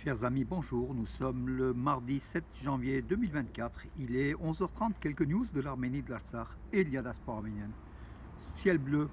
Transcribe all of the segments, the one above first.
Chers amis, bonjour. Nous sommes le mardi 7 janvier 2024. Il est 11h30. Quelques news de l'Arménie, de l'Artsakh et de la diaspora arménienne. Ciel bleu,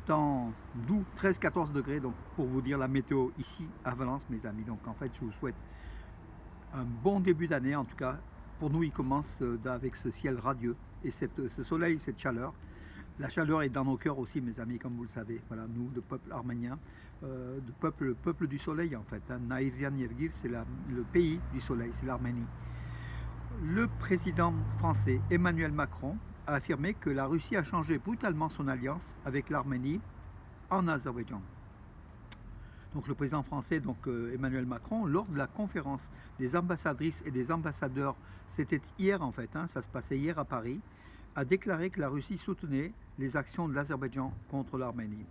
temps doux, 13-14 degrés. Donc, pour vous dire la météo ici à Valence, mes amis. Donc, en fait, je vous souhaite un bon début d'année. En tout cas, pour nous, il commence avec ce ciel radieux et ce soleil, cette chaleur. La chaleur est dans nos cœurs aussi, mes amis, comme vous le savez. Voilà, nous, le peuple arménien, le peuple du soleil, en fait. Hein. Naïrian Yergir, c'est le pays du soleil, c'est l'Arménie. Le président français Emmanuel Macron a affirmé que la Russie a changé brutalement son alliance avec l'Arménie en Azerbaïdjan. Donc le président français, Emmanuel Macron, lors de la conférence des ambassadrices et des ambassadeurs, c'était hier en fait, hein, ça se passait hier à Paris, a déclaré que la Russie soutenait les actions de l'Azerbaïdjan contre l'Arménie.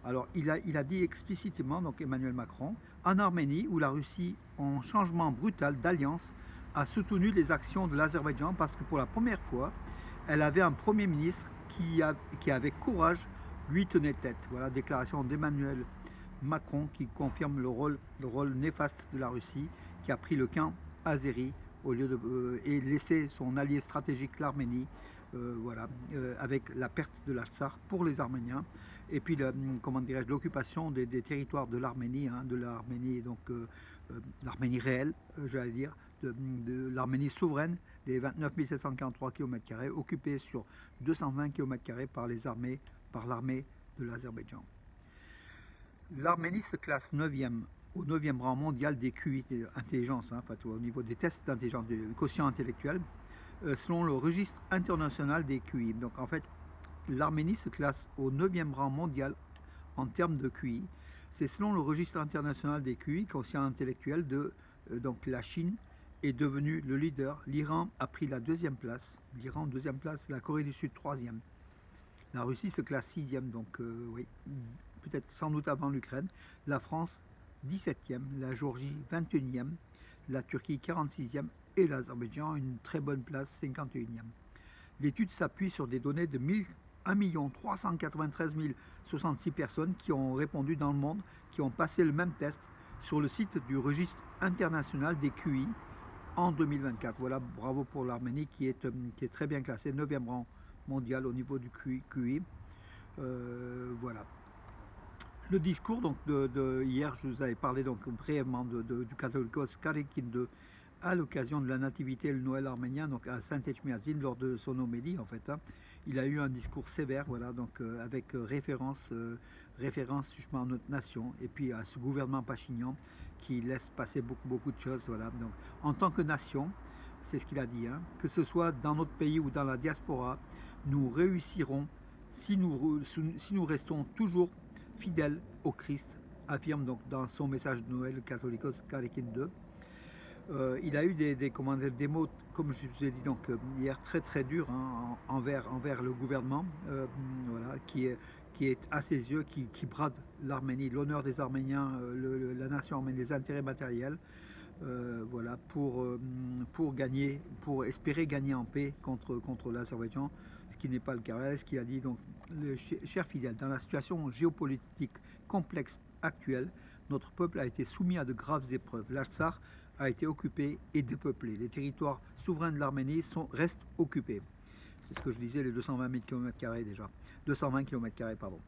Alors il a dit explicitement, donc Emmanuel Macron, en Arménie où la Russie, en changement brutal d'alliance, a soutenu les actions de l'Azerbaïdjan parce que pour la première fois, elle avait un Premier ministre qui avec courage lui tenait tête. Voilà, déclaration d'Emmanuel Macron qui confirme le rôle néfaste de la Russie qui a pris le camp azéri au lieu et laissé son allié stratégique l'Arménie avec la perte de l'Artsakh pour les Arméniens et puis l'occupation des territoires de l'Arménie, hein, l'Arménie réelle, j'allais dire, de l'Arménie souveraine, des 29 743 km² occupés sur 220 km² par l'armée de l'Azerbaïdjan. L'Arménie se classe 9e, au 9e rang mondial des QI, des intelligences, hein, au niveau des tests d'intelligence, du quotient intellectuel, selon le registre international des QI. Donc en fait, l'Arménie se classe au 9e rang mondial en termes de QI. C'est selon le registre international des QI, quotient intellectuel, donc la Chine est devenue le leader. L'Iran a pris la 2e place. L'Iran 2e place, la Corée du Sud 3e. La Russie se classe 6e, donc oui, peut-être sans doute avant l'Ukraine. La France 17e, la Géorgie 21e, la Turquie 46e et l'Azerbaïdjan une très bonne place 51e. L'étude s'appuie sur des données de 1 393 066 personnes qui ont répondu dans le monde, qui ont passé le même test sur le site du registre international des QI en 2024. Voilà, bravo pour l'Arménie qui est très bien classée, 9e rang mondial au niveau du QI. Voilà. Le discours de hier, je vous avais parlé brièvement du Catholicos Karikin II à l'occasion de la nativité et le Noël arménien, donc à Saint-Echmiadzin, lors de son homélie en fait. Hein, il a eu un discours sévère, voilà, avec référence justement à notre nation et puis à ce gouvernement Pachinian qui laisse passer beaucoup de choses. Voilà. Donc, en tant que nation, c'est ce qu'il a dit, hein, que ce soit dans notre pays ou dans la diaspora, nous réussirons si nous restons toujours fidèles au Christ, affirme donc dans son message de Noël le Catholicos Karikin II. Il a eu des mots, comme je vous ai dit hier, très durs, hein, envers le gouvernement, voilà, qui est à ses yeux, qui brade l'Arménie, l'honneur des Arméniens, la nation arménienne, les intérêts matériels, voilà, pour espérer gagner en paix contre l'Azerbaïdjan, ce qui n'est pas le cas. Ce qu'il a dit, donc, cher fidèle, dans la situation géopolitique complexe actuelle, notre peuple a été soumis à de graves épreuves. L'Artsakh a été occupé et dépeuplé. Les territoires souverains de l'Arménie restent occupés. C'est ce que je disais, les 220 000 km² déjà. 220 km², pardon.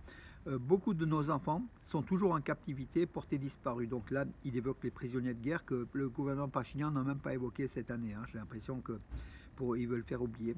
Beaucoup de nos enfants sont toujours en captivité, portés disparus. Donc là, il évoque les prisonniers de guerre que le gouvernement Pachinian n'a même pas évoqué cette année. Hein. J'ai l'impression qu'ils veulent faire oublier.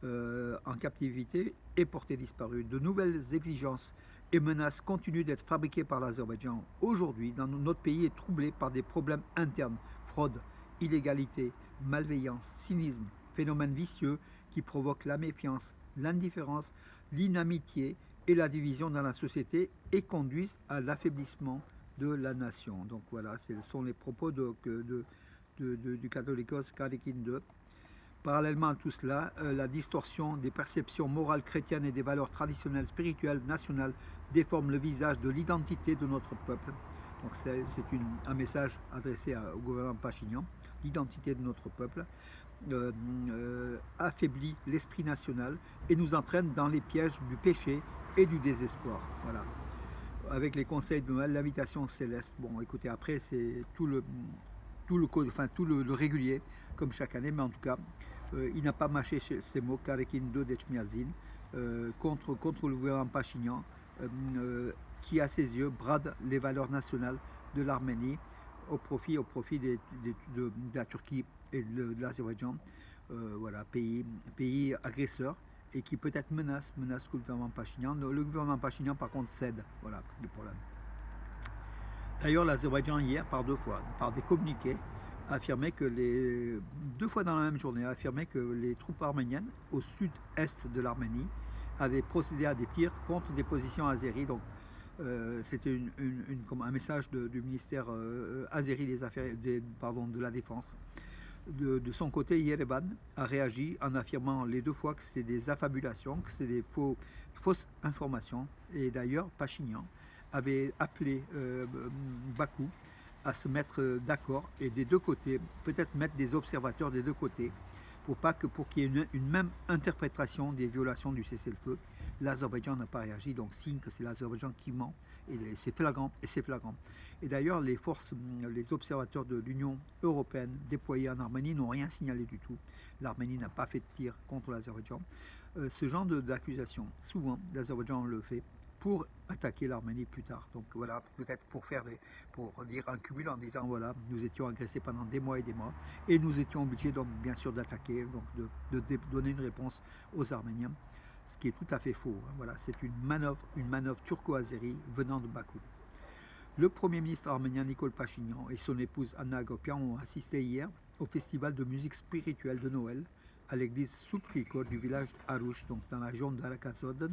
En captivité et portés disparus. De nouvelles exigences et menaces continuent d'être fabriquées par l'Azerbaïdjan. Aujourd'hui, dans notre pays est troublé par des problèmes internes, fraude, illégalité, malveillance, cynisme, phénomènes vicieux qui provoquent la méfiance, l'indifférence, l'inamitié et la division dans la société et conduisent à l'affaiblissement de la nation. Donc voilà, ce sont les propos du Catholicos Karikin II. Parallèlement à tout cela, la distorsion des perceptions morales chrétiennes et des valeurs traditionnelles, spirituelles, nationales déforme le visage de l'identité de notre peuple. Donc c'est un message adressé au gouvernement Pachinian. L'identité de notre peuple affaiblit l'esprit national et nous entraîne dans les pièges du péché et du désespoir. Voilà. Avec les conseils de Noël, l'invitation céleste. Bon, écoutez, après, c'est tout le régulier, comme chaque année, mais en tout cas, il n'a pas mâché ces mots, Karekindo d'Echmiadzin, contre le gouvernement Pachinian, qui, à ses yeux, brade les valeurs nationales de l'Arménie au profit de la Turquie et de l'Azerbaïdjan, voilà, pays agresseur et qui peut-être menace le gouvernement Pachinian. Le gouvernement Pachinian, par contre, cède, voilà, le problème. D'ailleurs, l'Azerbaïdjan, hier, par des communiqués, a affirmé que deux fois dans la même journée, a affirmé que les troupes arméniennes au sud-est de l'Arménie avaient procédé à des tirs contre des positions azéries. Donc, c'était un message du ministère azéri de la Défense. De son côté, Yerevan a réagi en affirmant les deux fois que c'était des affabulations, que c'était des fausses informations. Et d'ailleurs, Pachinian avait appelé Bakou à se mettre d'accord et des deux côtés, peut-être mettre des observateurs des deux côtés pour qu'il y ait une même interprétation des violations du cessez-le-feu. L'Azerbaïdjan n'a pas réagi, donc signe que c'est l'Azerbaïdjan qui ment, et c'est flagrant, Et d'ailleurs, les observateurs de l'Union européenne déployés en Arménie n'ont rien signalé du tout. L'Arménie n'a pas fait de tir contre l'Azerbaïdjan. Ce genre d'accusation, souvent, l'Azerbaïdjan le fait pour attaquer l'Arménie plus tard. Donc voilà, peut-être pour dire un cumul en disant voilà, nous étions agressés pendant des mois et nous étions obligés donc bien sûr d'attaquer, donc de donner une réponse aux Arméniens, ce qui est tout à fait faux. Voilà, c'est une manœuvre turco-azérie venant de Bakou. Le Premier ministre arménien Nikol Pachinian et son épouse Anna Agopian ont assisté hier au festival de musique spirituelle de Noël à l'église Souprikor du village Arouche, donc dans la région d'Arakazodon.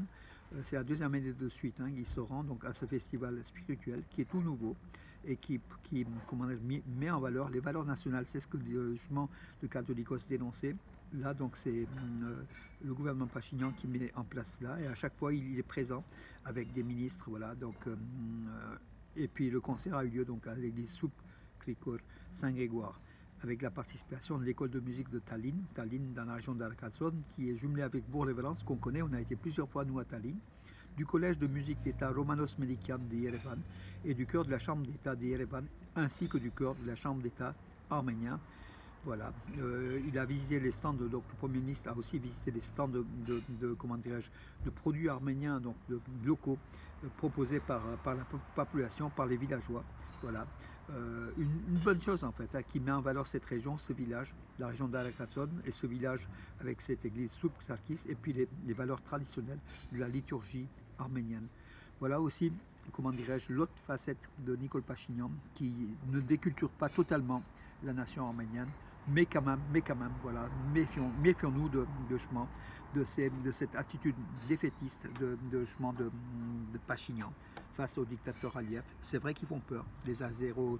C'est la deuxième année de suite, ils se rendent donc à ce festival spirituel qui est tout nouveau et qui met en valeur les valeurs nationales. C'est ce que le jugement de Catholicos dénonçait. Là, donc, c'est le gouvernement Pachinian qui met en place là, et à chaque fois, il est présent avec des ministres, voilà. Donc, et puis le concert a eu lieu donc à l'église Souprikor Saint-Grégoire, avec la participation de l'école de musique de Tallinn dans la région d'Arcachon, qui est jumelée avec Bourg-les-Valences, qu'on connaît, on a été plusieurs fois nous à Tallinn, du collège de musique d'État Romanos Melikian de Yerevan et du chœur de la chambre d'État de Yerevan, ainsi que du chœur de la chambre d'État arménien. Voilà, il a visité les stands, donc le Premier ministre a aussi visité les stands de produits arméniens, donc locaux, proposés par la population, par les villageois. Voilà, une bonne chose en fait, qui met en valeur cette région, ce village, la région d'Arakazon, et ce village avec cette église Souk-Sarkis, et puis les valeurs traditionnelles de la liturgie arménienne. Voilà aussi, l'autre facette de Nikol Pachinian, qui ne déculture pas totalement la nation arménienne, mais quand même, voilà, méfions-nous de cette attitude défaitiste de Pachinian face au dictateur Aliyev. C'est vrai qu'ils font peur, les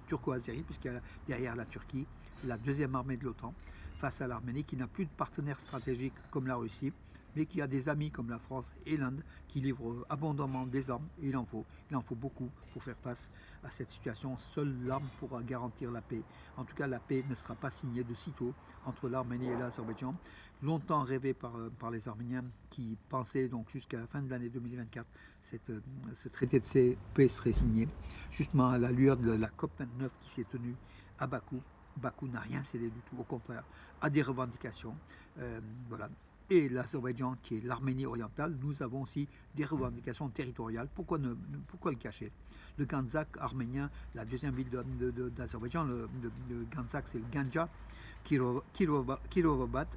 turco-azéris, puisqu'il y a derrière la Turquie, la deuxième armée de l'OTAN, face à l'Arménie, qui n'a plus de partenaires stratégiques comme la Russie, mais qui a des amis comme la France et l'Inde qui livrent abondamment des armes, et il en faut beaucoup pour faire face à cette situation. Seule l'arme pourra garantir la paix. En tout cas, la paix ne sera pas signée de sitôt entre l'Arménie et l'Azerbaïdjan, longtemps rêvé par les Arméniens qui pensaient donc jusqu'à la fin de l'année 2024 ce traité de paix serait signé, justement à la lueur de la COP29 qui s'est tenue à Bakou. Bakou n'a rien cédé du tout, au contraire, à des revendications. Voilà. Et l'Azerbaïdjan, qui est l'Arménie orientale, nous avons aussi des revendications territoriales. Pourquoi le cacher? Le Ganzak arménien, la deuxième ville d'Azerbaïdjan, le Ganzak, c'est le Ganja, Kirovabat,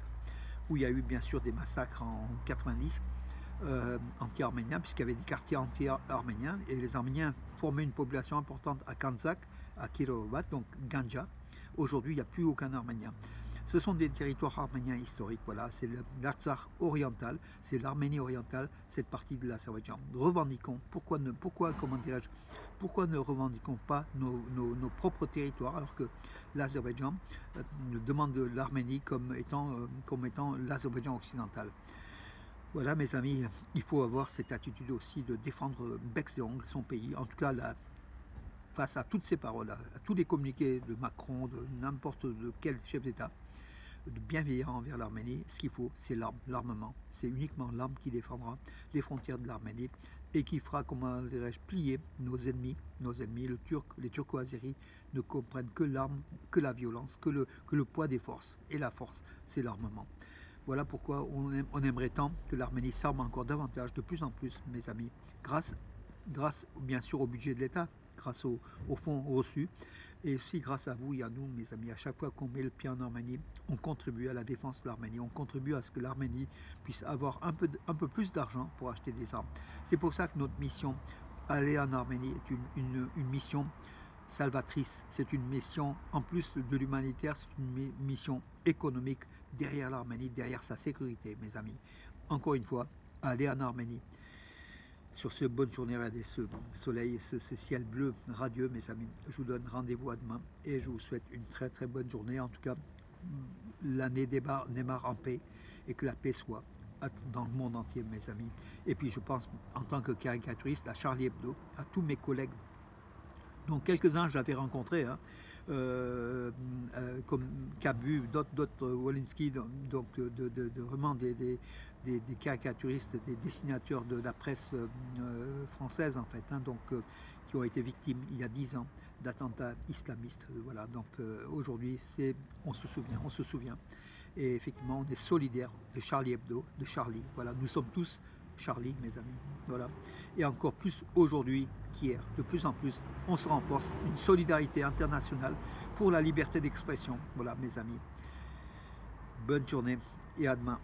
où il y a eu bien sûr des massacres en 90 anti-arméniens, puisqu'il y avait des quartiers anti-arméniens, et les Arméniens formaient une population importante à Ganzak, à Kirovabat, donc Ganja. Aujourd'hui, il n'y a plus aucun Arménien. Ce sont des territoires arméniens historiques, voilà, c'est l'Artsakh oriental, c'est l'Arménie orientale, cette partie de l'Azerbaïdjan. Revendiquons, pourquoi ne revendiquons pas nos propres territoires, alors que l'Azerbaïdjan demande l'Arménie comme étant l'Azerbaïdjan occidental. Voilà mes amis, il faut avoir cette attitude aussi de défendre bec et ongles son pays, en tout cas face à toutes ces paroles, à tous les communiqués de Macron, de n'importe quel chef d'État, de bienveillant envers l'Arménie, ce qu'il faut, c'est l'armement. C'est uniquement l'arme qui défendra les frontières de l'Arménie. et qui fera, comment dirais-je, plier nos ennemis, les Turco-Azéris ne comprennent que l'arme, que la violence, que le poids des forces. Et la force, c'est l'armement. Voilà pourquoi on aimerait tant que l'Arménie s'arme encore davantage, de plus en plus, mes amis, grâce bien sûr au budget de l'État, grâce aux fonds reçus, et aussi grâce à vous et à nous, mes amis. À chaque fois qu'on met le pied en Arménie, on contribue à la défense de l'Arménie, on contribue à ce que l'Arménie puisse avoir un peu plus d'argent pour acheter des armes. C'est pour ça que notre mission, aller en Arménie, est une mission salvatrice. C'est une mission, en plus de l'humanitaire, c'est une mission économique derrière l'Arménie, derrière sa sécurité, mes amis. Encore une fois, aller en Arménie. Sur ce bonne journée, regardez ce soleil et ce ciel bleu radieux, mes amis. Je vous donne rendez-vous à demain et je vous souhaite une très très bonne journée. En tout cas, l'année démarre en paix et que la paix soit dans le monde entier, mes amis. Et puis je pense, en tant que caricaturiste, à Charlie Hebdo, à tous mes collègues. Donc quelques-uns j'avais rencontrés, hein, comme Cabu, d'autres Wolinski, donc vraiment des caricaturistes, des dessinateurs de la presse française en fait, hein, donc qui ont été victimes il y a 10 ans d'attentats islamistes. Voilà, donc aujourd'hui on se souvient. Et effectivement, on est solidaires de Charlie Hebdo, de Charlie. Voilà, nous sommes tous Charlie, mes amis. Voilà. Et encore plus aujourd'hui qu'hier. De plus en plus, on se renforce. Une solidarité internationale pour la liberté d'expression. Voilà, mes amis. Bonne journée et à demain.